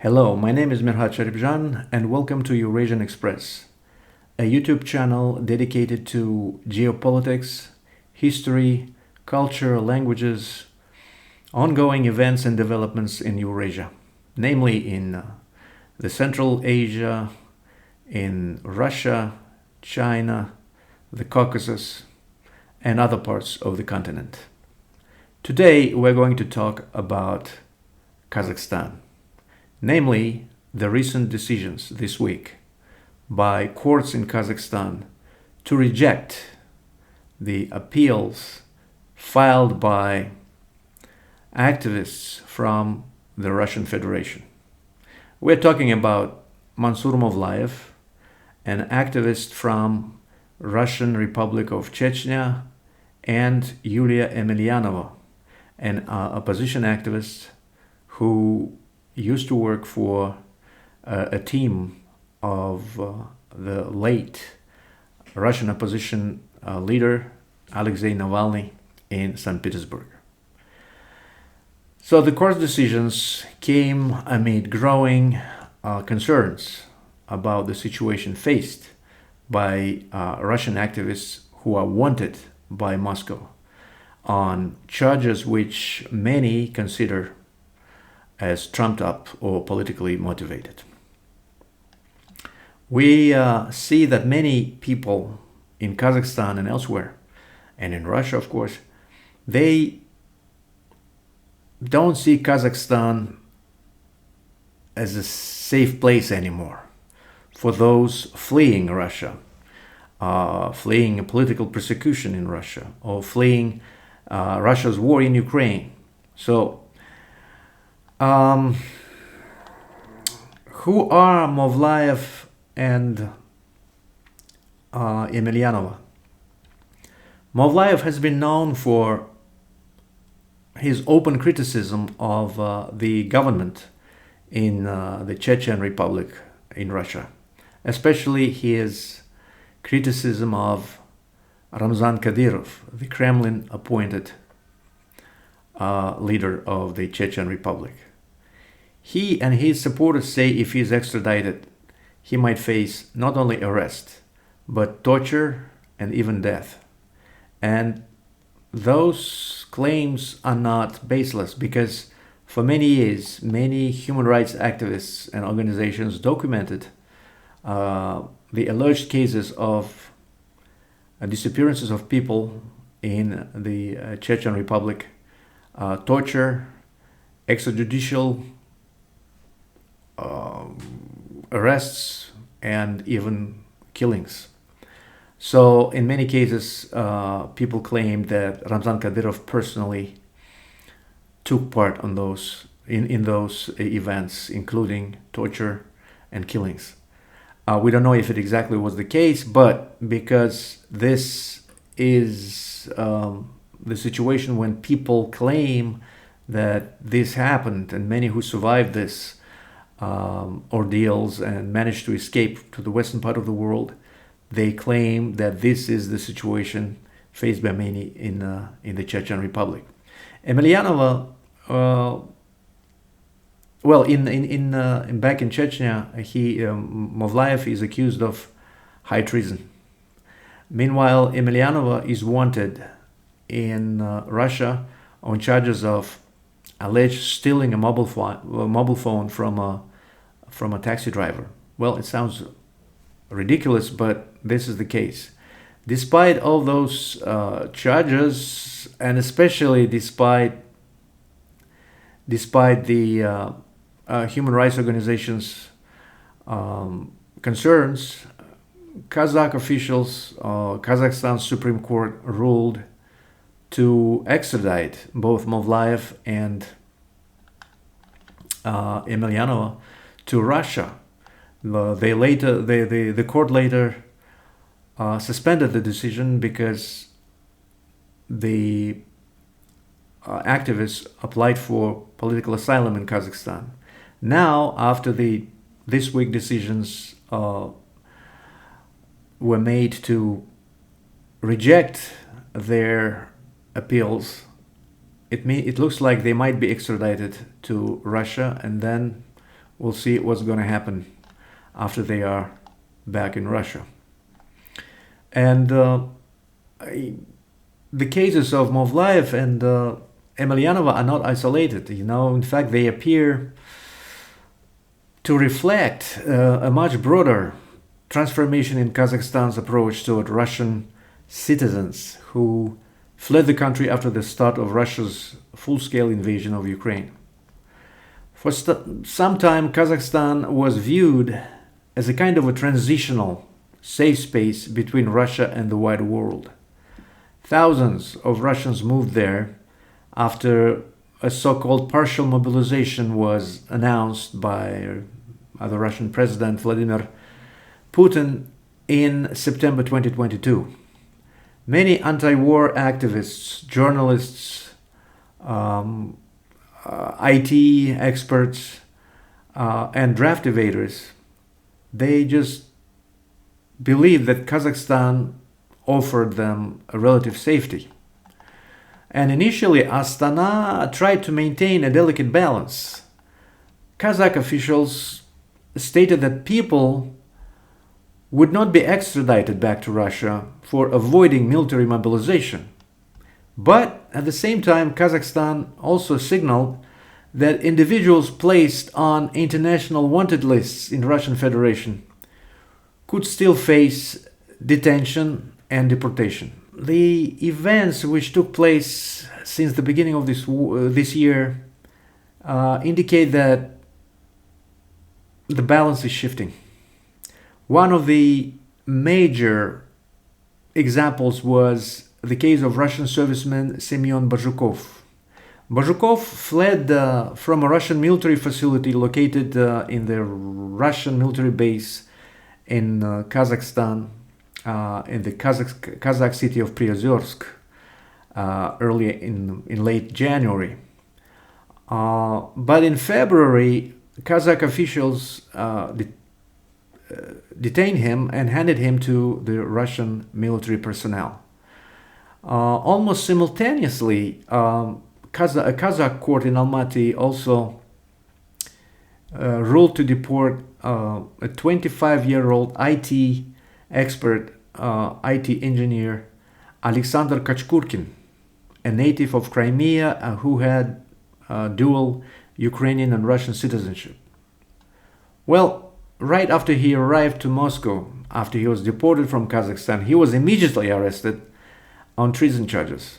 Hello, my name is Mirhat Sharifjan and welcome to Eurasian-Express, a YouTube channel dedicated to geopolitics, history, culture, languages, ongoing events and developments in Eurasia, namely in the Central Asia, in Russia, China, the Caucasus, and other parts of the continent. Today we're going to talk about Kazakhstan, namely the recent decisions this week by courts in Kazakhstan to reject the appeals filed by activists from the Russian Federation. We're talking about Mansur Movlaev, an activist from Russian Republic of Chechnya, and Yulia Yemelyanova, an opposition activist who used to work for a team of the late Russian opposition leader Alexei Navalny in St. Petersburg. So the court's decisions came amid growing concerns about the situation faced by Russian activists who are wanted by Moscow on charges which many consider as trumped up or politically motivated. We see that many people in Kazakhstan and elsewhere, and in Russia, of course, they don't see Kazakhstan as a safe place anymore for those fleeing Russia, fleeing a political persecution in Russia, or fleeing Russia's war in Ukraine. So, who are Movlaev and Yemelyanova? Movlaev has been known for his open criticism of the government in the Chechen Republic in Russia, especially his criticism of Ramzan Kadyrov, the Kremlin-appointed leader of the Chechen Republic. He and his supporters say if he is extradited, he might face not only arrest, but torture and even death. And those claims are not baseless because for many years, many human rights activists and organizations documented the alleged cases of disappearances of people in the Chechen Republic, torture, extrajudicial arrests, and even killings. So in many cases, people claim that Ramzan Kadyrov personally took part on those in those events, including torture and killings. We don't know if it exactly was the case, but because this is the situation when people claim that this happened, and many who survived this ordeals and managed to escape to the western part of the world, they claim that this is the situation faced by many in the Chechen Republic. Yemelyanova, back in Chechnya, Movlaev is accused of high treason. Meanwhile, Yemelyanova is wanted in Russia on charges of alleged stealing a mobile phone from a taxi driver. Well, it sounds ridiculous, but this is the case. Despite all those charges, and especially despite the human rights organizations' concerns, Kazakh officials, Kazakhstan Supreme Court ruled to extradite both Movlaev and Yemelyanova to Russia. The court later suspended the decision because the activists applied for political asylum in Kazakhstan. Now, after this week decisions were made to reject their appeals, it looks like they might be extradited to Russia, and then We'll see what's going to happen after they are back in Russia. And the cases of Movlaev and Yemelyanova are not isolated. In fact, they appear to reflect a much broader transformation in Kazakhstan's approach toward Russian citizens who fled the country after the start of Russia's full-scale invasion of Ukraine. For some time, Kazakhstan was viewed as a kind of a transitional, safe space between Russia and the wide world. Thousands of Russians moved there after a so-called partial mobilization was announced by the Russian President Vladimir Putin in September 2022. Many anti-war activists, journalists, IT experts, and draft evaders, they just believed that Kazakhstan offered them a relative safety. And initially, Astana tried to maintain a delicate balance. Kazakh officials stated that people would not be extradited back to Russia for avoiding military mobilization. But at the same time, Kazakhstan also signaled that individuals placed on international wanted lists in Russian Federation could still face detention and deportation. The events which took place since the beginning of this year indicate that the balance is shifting. One of the major examples was the case of Russian serviceman Semyon Bazhukov. Bazhukov fled from a Russian military facility located in the Russian military base in Kazakhstan, in the Kazakh city of Priozersk, early in late January. But in February, Kazakh officials detained him and handed him to the Russian military personnel. Almost simultaneously, a Kazakh court in Almaty also ruled to deport a 25-year-old IT expert, IT engineer, Alexander Kachkurkin, a native of Crimea who had dual Ukrainian and Russian citizenship. Well, right after he arrived to Moscow, after he was deported from Kazakhstan, he was immediately arrested on treason charges.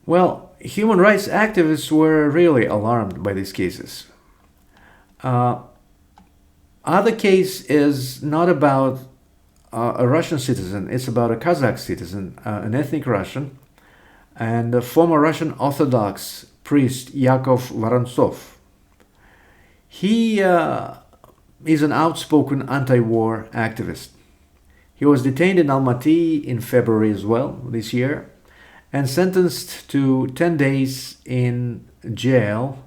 Well, human rights activists were really alarmed by these cases. Other case is not about a Russian citizen, it's about a Kazakh citizen, an ethnic Russian, and a former Russian Orthodox priest Yakov Vorontsov. He is an outspoken anti-war activist. He was detained in Almaty in February as well this year and sentenced to 10 days in jail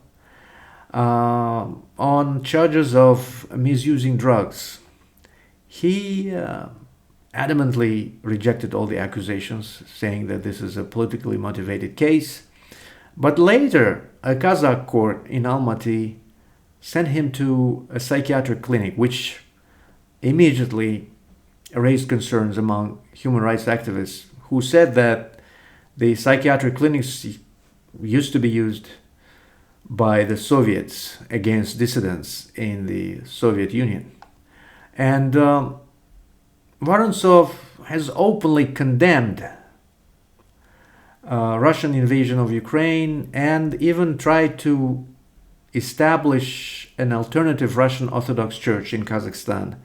on charges of misusing drugs. He adamantly rejected all the accusations, saying that this is a politically motivated case. But later, a Kazakh court in Almaty sent him to a psychiatric clinic, which immediately raised concerns among human rights activists who said that the psychiatric clinics used to be used by the Soviets against dissidents in the Soviet Union. And Vorontsov has openly condemned Russian invasion of Ukraine and even tried to establish an alternative Russian Orthodox Church in Kazakhstan,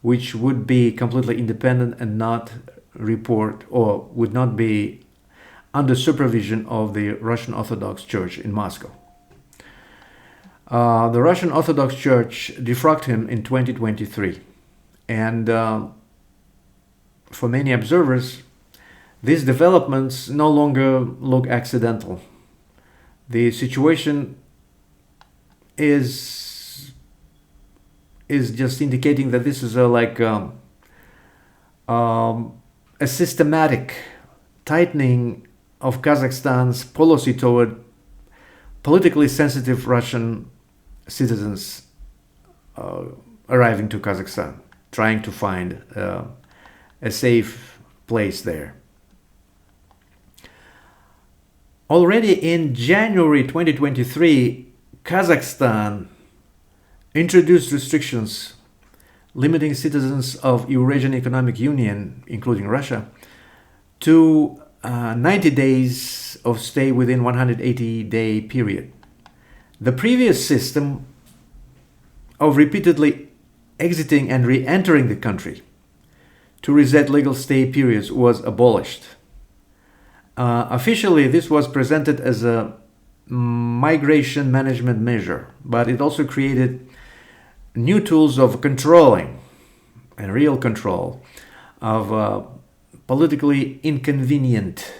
which would be completely independent and not report or would not be under supervision of the Russian Orthodox Church in Moscow. The Russian Orthodox Church defrocked him in 2023, and for many observers, these developments no longer look accidental. The situation is just indicating that this is a systematic tightening of Kazakhstan's policy toward politically sensitive Russian citizens arriving to Kazakhstan, trying to find a safe place there. Already in January 2023, Kazakhstan introduced restrictions limiting citizens of Eurasian Economic Union, including Russia, to 90 days of stay within 180-day period. The previous system of repeatedly exiting and re-entering the country to reset legal stay periods was abolished. Officially, this was presented as a migration management measure, but it also created new tools of controlling and real control of politically inconvenient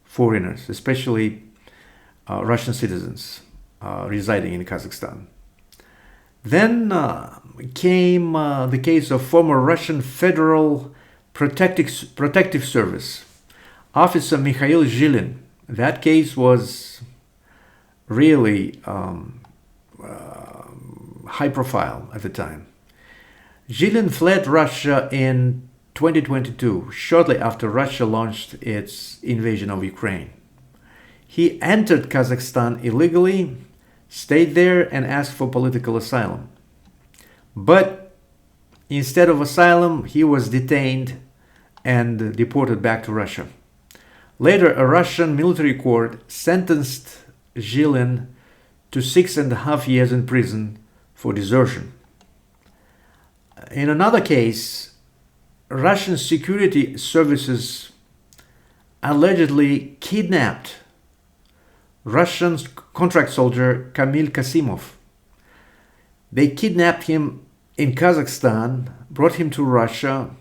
foreigners, especially Russian citizens residing in Kazakhstan. Then came the case of former Russian Federal Protective Service Officer Mikhail Zhilin. That case was really high profile at the time. Zhilin fled Russia in 2022, shortly after Russia launched its invasion of Ukraine. He entered Kazakhstan illegally, stayed there, and asked for political asylum. But instead of asylum, he was detained and deported back to Russia. Later, a Russian military court sentenced Zhilin to 6.5 years in prison for desertion. In another case, Russian security services allegedly kidnapped Russian contract soldier Kamil Kasimov. They kidnapped him in Kazakhstan, brought him to Russia,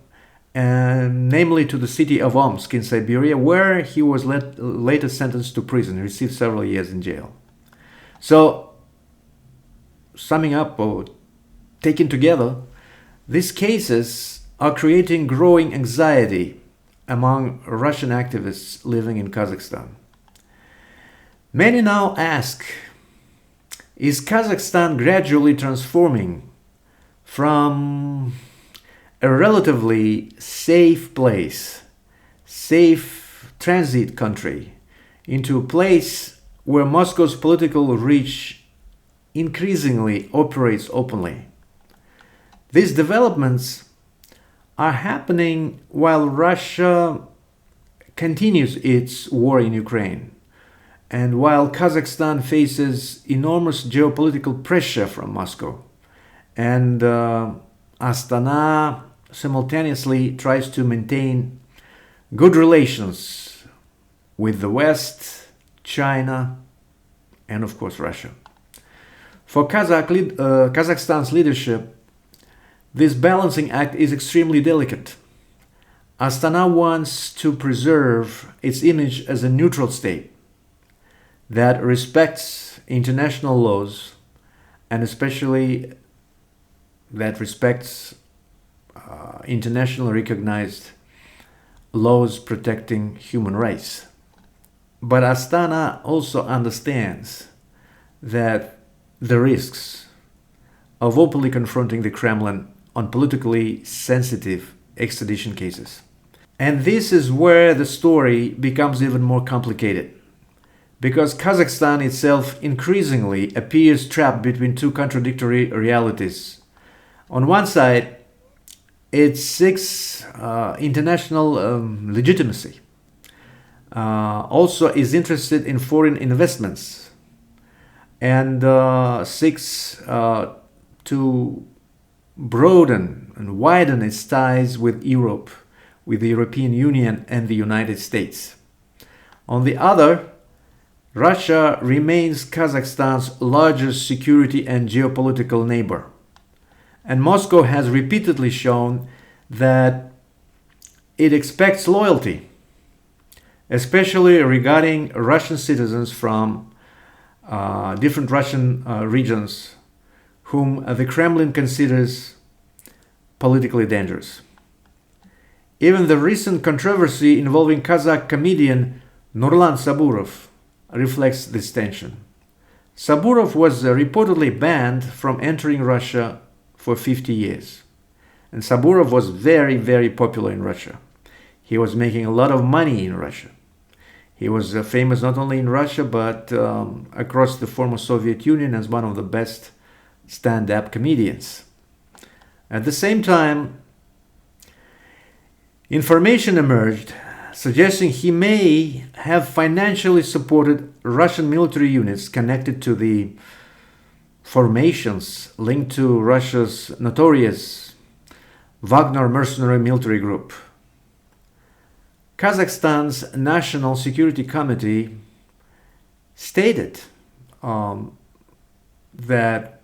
and namely to the city of Omsk in Siberia, where he was later sentenced to prison. He received several years in jail. So, summing up or taken together, these cases are creating growing anxiety among Russian activists living in Kazakhstan. Many now ask, is Kazakhstan gradually transforming from a relatively safe place, safe transit country, into a place where Moscow's political reach increasingly operates openly? These developments are happening while Russia continues its war in Ukraine, and while Kazakhstan faces enormous geopolitical pressure from Moscow, and Astana simultaneously tries to maintain good relations with the West, China, and of course Russia. For Kazakhstan's leadership, this balancing act is extremely delicate. Astana wants to preserve its image as a neutral state that respects international laws, and especially that respects internationally recognized laws protecting human rights. But Astana also understands that the risks of openly confronting the Kremlin on politically sensitive extradition cases. And this is where the story becomes even more complicated, because Kazakhstan itself increasingly appears trapped between two contradictory realities. On one side, it seeks international legitimacy, also is interested in foreign investments, and seeks to broaden and widen its ties with Europe, with the European Union and the United States. On the other, Russia remains Kazakhstan's largest security and geopolitical neighbor. And Moscow has repeatedly shown that it expects loyalty, especially regarding Russian citizens from different Russian regions whom the Kremlin considers politically dangerous. Even the recent controversy involving Kazakh comedian Nurlan Saburov reflects this tension. Saburov was reportedly banned from entering Russia for 50 years. And Saburov was very, very popular in Russia. He was making a lot of money in Russia. He was famous not only in Russia, but across the former Soviet Union as one of the best stand-up comedians. At the same time, information emerged suggesting he may have financially supported Russian military units connected to the formations linked to Russia's notorious Wagner mercenary military group. Kazakhstan's National Security Committee stated that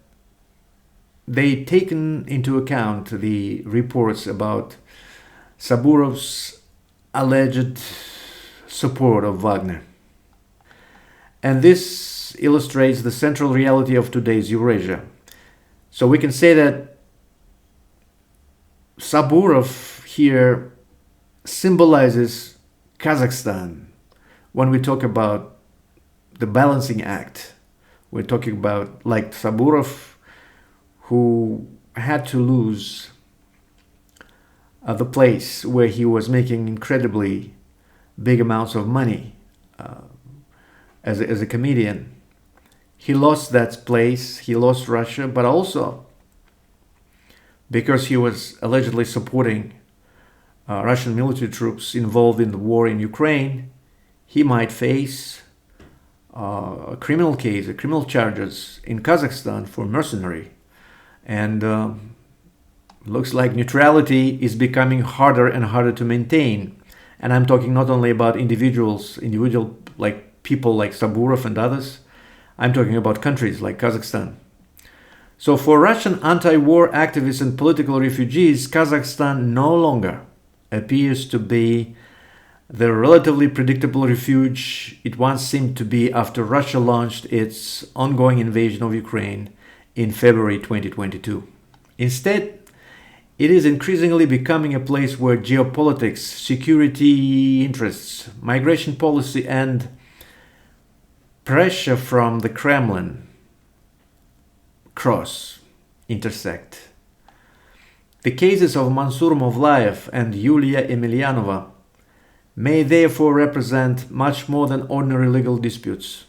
they'd taken into account the reports about Saburov's alleged support of Wagner. And this illustrates the central reality of today's Eurasia. So we can say that Saburov here symbolizes Kazakhstan when we talk about the balancing act. We're talking about like Saburov, who had to lose the place where he was making incredibly big amounts of money as a comedian. He lost that place, he lost Russia, but also because he was allegedly supporting Russian military troops involved in the war in Ukraine, he might face a criminal case, criminal charges in Kazakhstan for mercenary. And looks like neutrality is becoming harder and harder to maintain. And I'm talking not only about individual like people like Saburov and others. I'm talking about countries like Kazakhstan. So for Russian anti-war activists and political refugees, Kazakhstan no longer appears to be the relatively predictable refuge it once seemed to be after Russia launched its ongoing invasion of Ukraine in February 2022. Instead, it is increasingly becoming a place where geopolitics, security interests, migration policy, and pressure from the Kremlin intersect. The cases of Mansur Movlaev and Yulia Yemelyanova may therefore represent much more than ordinary legal disputes.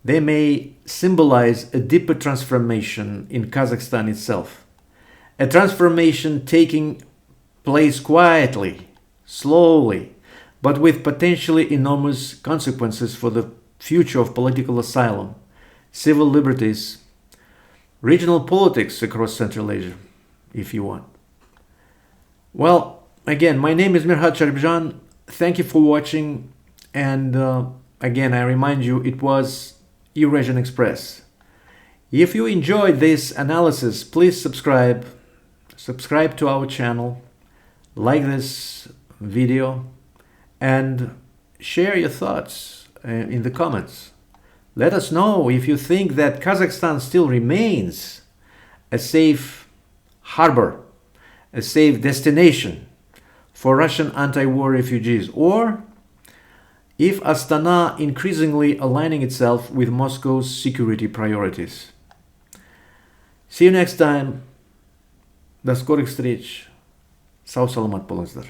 They may symbolize a deeper transformation in Kazakhstan itself. A transformation taking place quietly, slowly, but with potentially enormous consequences for the future of political asylum, civil liberties, regional politics across Central Asia, if you want. Well, again, my name is Mirhat Sharbjan. Thank you for watching. And again, I remind you, it was Eurasian-Express. If you enjoyed this analysis, please subscribe to our channel, like this video, and share your thoughts in the comments. Let us know if you think that Kazakhstan still remains a safe harbor, a safe destination for Russian anti-war refugees, or if Astana increasingly aligning itself with Moscow's security priorities. See you next time. До скорых встреч. Сау саламат болыңыздар.